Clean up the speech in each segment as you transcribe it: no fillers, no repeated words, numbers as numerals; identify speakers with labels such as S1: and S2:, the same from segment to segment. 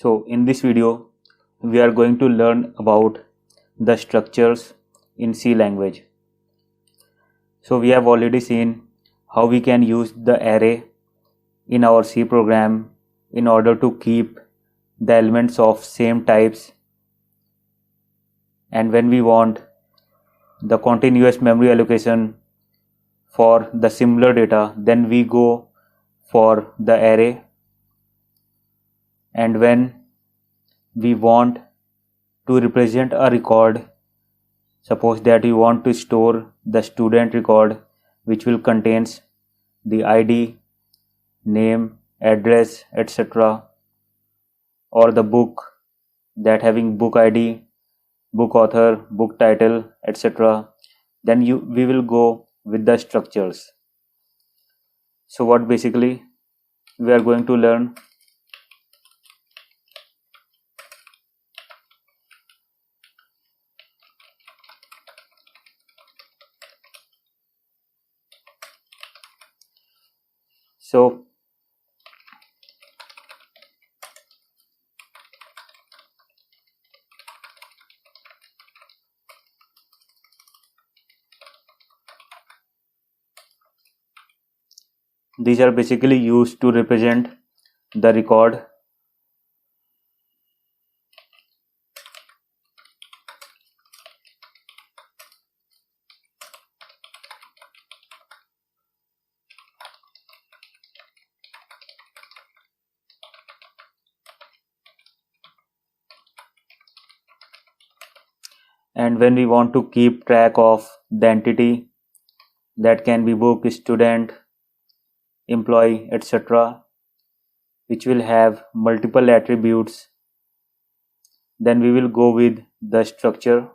S1: So in this video, we are going to learn about the structures in C language. So we have already seen how we can use the array in our C program in order to keep the elements of same types, and when we want the continuous memory allocation for the similar data, then we go for the array, and when we want to represent a record, suppose that we want to store the student record which will contains the ID, name, address, etc., or the book that having book ID, book author, book title, etc., then we will go with the structures. So what basically we are going to learn? So these are basically used to represent the record. And when we want to keep track of the entity, that can be book, student, employee, etc., which will have multiple attributes, then we will go with the structure.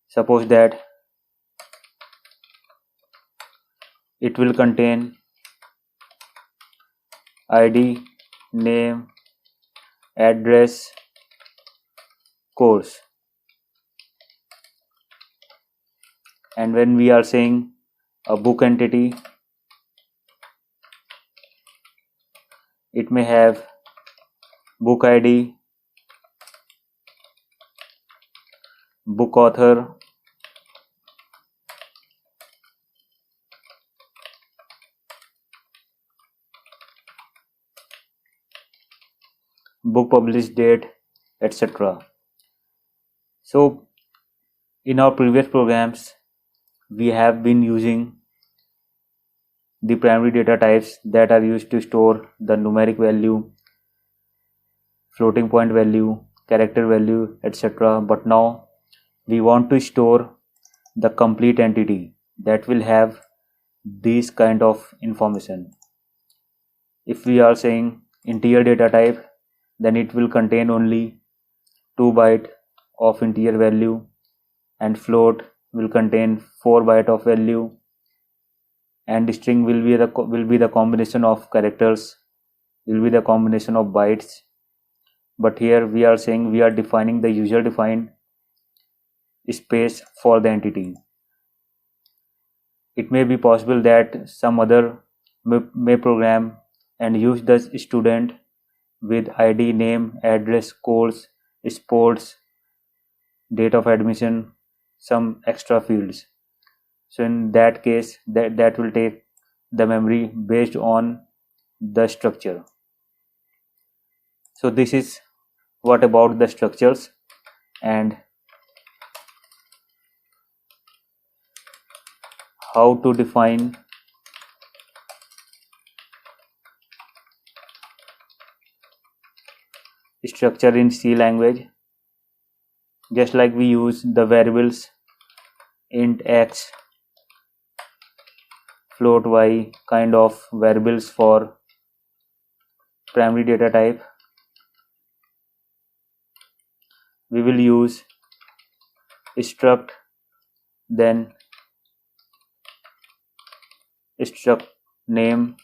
S1: Suppose that it will contain ID, name, address, course. And when we are saying a book entity, it may have book ID, book author, book published date, etc. So in our previous programs, we have been using the primary data types that are used to store the numeric value, floating point value, character value, etc. But now we want to store the complete entity that will have these kind of information. If we are saying integer data type, then it will contain only 2 byte of integer value, and float will contain 4 byte of value, and string will be the combination of characters, will be the combination of bytes. But here we are saying we are defining the user defined space for the entity. It may be possible that some other may program and use the student with ID, name, address, course, sports, date of admission, some extra fields. So in that case, that will take the memory based on the structure. So this is what about the structures and how to define structure in C language. Just like we use the variables int x, float y kind of variables for primary data type, we will use struct, then struct name,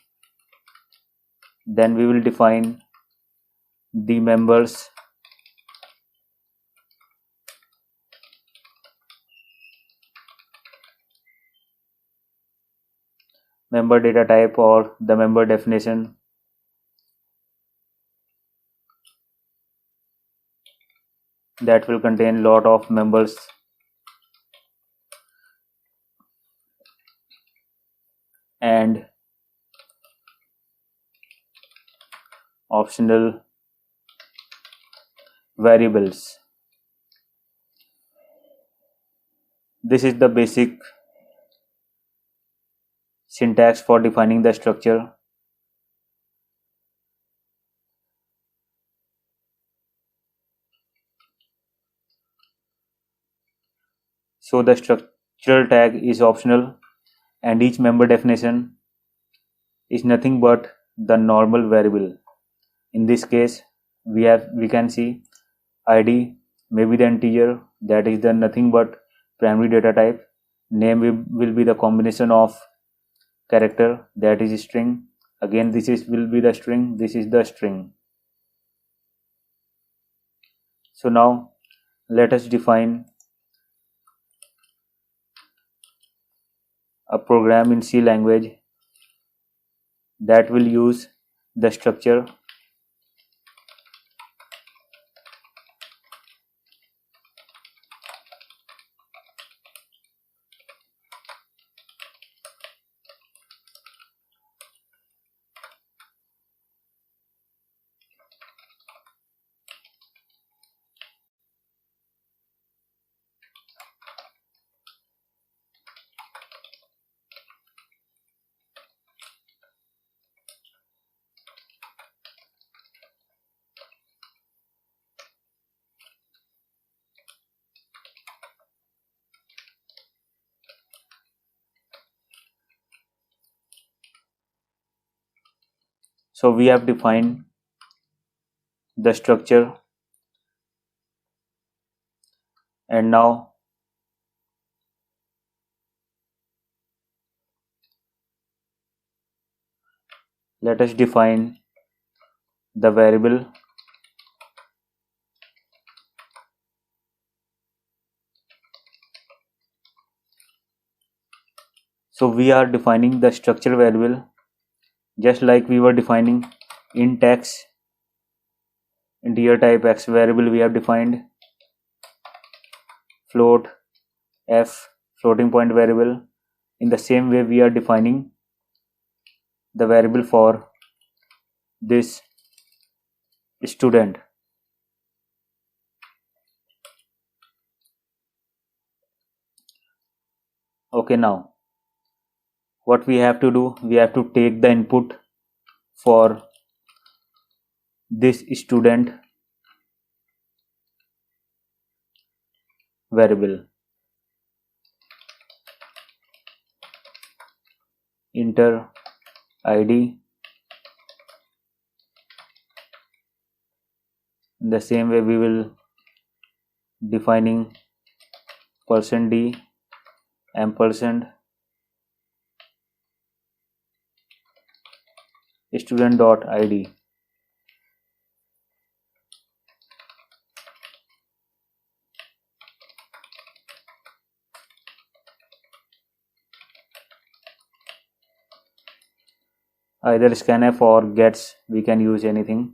S1: then we will define the members, member data type or the member definition, that will contain lot of members and optional variables. This is the basic syntax for defining the structure. So the structural tag is optional and each member definition is nothing but the normal variable. In this case, we can see id may be the integer, that is the nothing but primary data type. Name will be the combination of character, that is string. Again, this is will be the string, this is the string. So now let us define a program in C language that will use the structure. So we have defined the structure, and now let us define the variable. So we are defining the structure variable just like we were defining int x, integer type x variable we have defined, float f, floating point variable. In the same way we are defining the variable for this student. Okay, now what we have to do, we have to take the input for this student variable, enter id. In the same way we will defining %d ampersand student dot id. Either scanf or gets, we can use anything.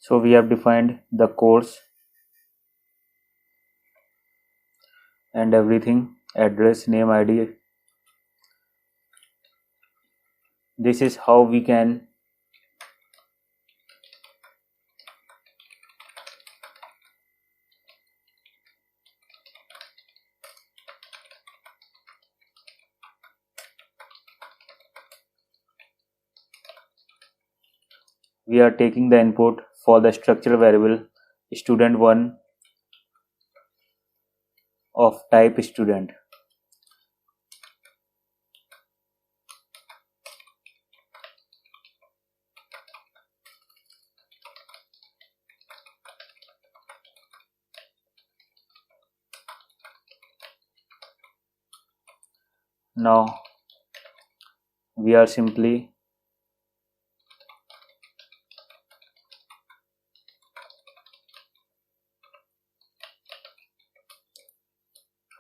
S1: So we have defined the course and everything, address, name, id. This is how we can we are taking the input for the structure variable student1 of type student. Now we are simply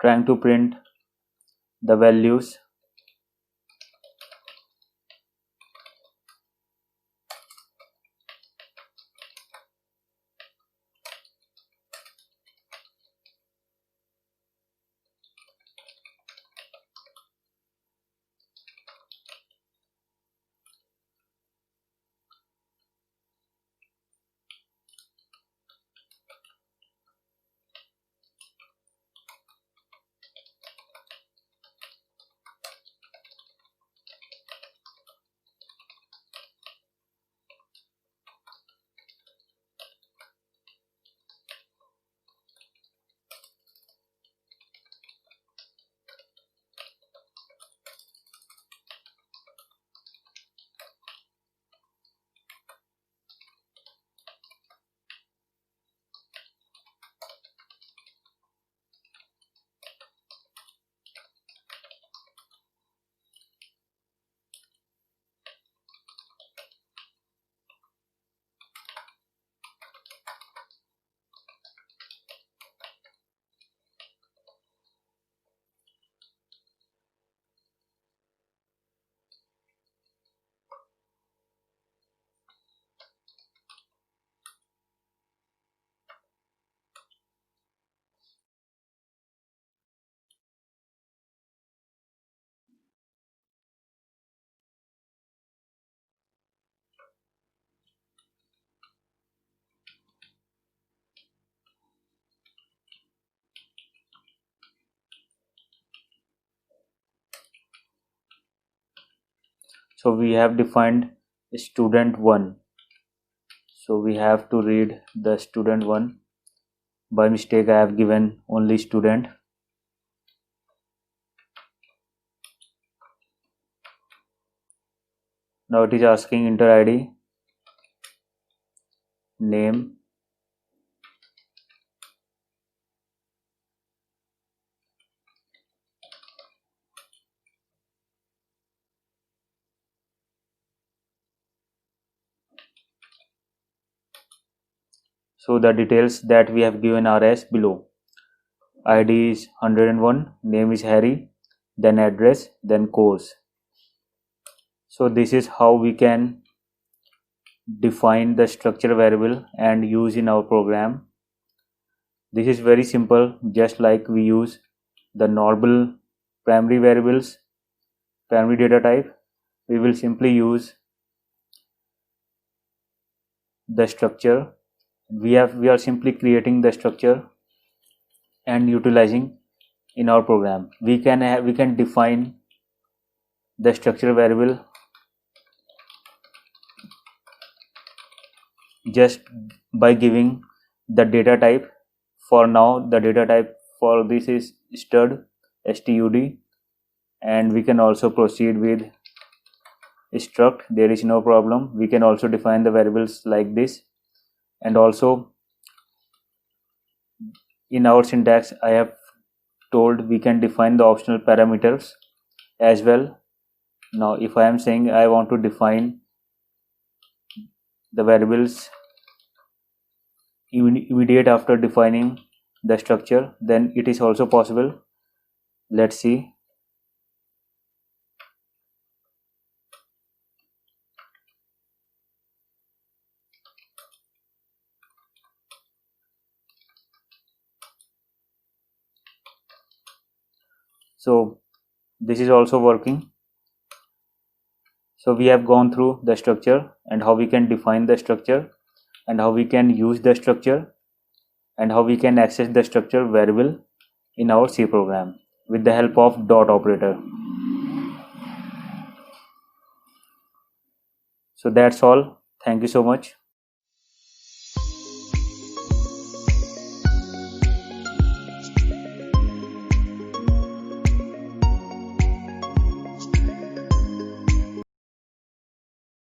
S1: trying to print the values So we have defined student1. So we have to read the student1. By mistake I have given only student. Now it is asking enter ID, name, so the details that we have given are as below. ID is 101, name is Harry, then address, then course. So this is how we can define the structure variable and use in our program. This is very simple, just like we use the normal primary variables, primary data type. We will simply use the structure. We are simply creating the structure and utilizing in our program. We can define the structure variable just by giving the data type. For now the data type for this is stud, and we can also proceed with struct. There is no problem. We can also define the variables like this, and also in our syntax I have told we can define the optional parameters as well. Now if I am saying I want to define the variables immediate after defining the structure, then it is also possible. Let's see. So this is also working. So we have gone through the structure and how we can define the structure and how we can use the structure and how we can access the structure variable in our C program with the help of dot operator. So that's all. Thank you so much.